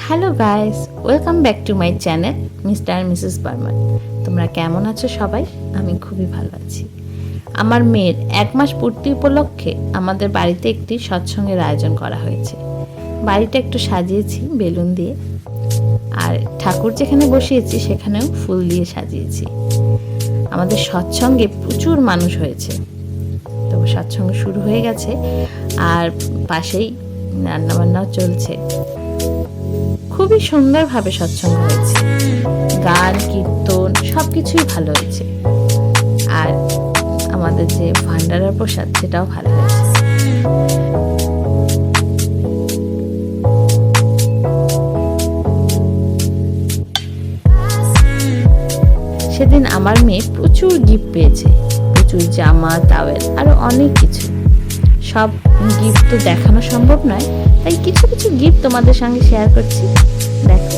Hello guys, welcome back to my channel mister আর Mrs Barman. তোমরা কেমন আছো সবাই? আমি খুবই ভালো আছি। আমার মেয়ের 1 মাস পূর্তি উপলক্ষে আমাদের বাড়িতে একটি সৎসঙ্গের আয়োজন করা হয়েছে। বাড়িটা একটু সাজিয়েছি বেলুন দিয়ে, আর ঠাকুর যেখানে বসিয়েছি সেখানেও ফুল দিয়ে সাজিয়েছি। আমাদের সৎসঙ্গে প্রচুর মানুষ হয়েছে, তো সৎসঙ্গ শুরু হয়ে গেছে আর পাশেই রান্নাবান্নাও চলছে। খুবই সুন্দরভাবে সৎসঙ্গ হয়েছে, গান কীর্তন সবকিছুই ভালো হয়েছে। আর আমাদের যে ভান্ডারার প্রসাদ সেটাও ভালো হয়েছে। সেদিন আমার মেয়ে প্রচুর গিফট পেয়েছে, প্রচুর জামা, টাওয়েল আরো অনেক কিছু। সব গিফট তো দেখানো সম্ভব নয়, তাই কিছু কিছু গিফট তোমাদের সঙ্গে শেয়ার করছি, দেখো।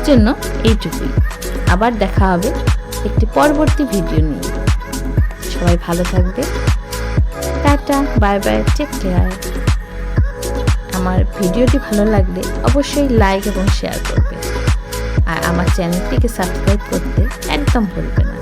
জন্য এইটুকুই। আবার দেখা হবে একটি পরবর্তী ভিডিও নিয়ে। সবাই ভালো থাকবে। Tata, bye bye, take care. আমার ভিডিওটি ভালো লাগলে অবশ্যই লাইক এবং শেয়ার করবে, আর আমার চ্যানেলটিকে সাবস্ক্রাইব করতে একদম ভুলবে না।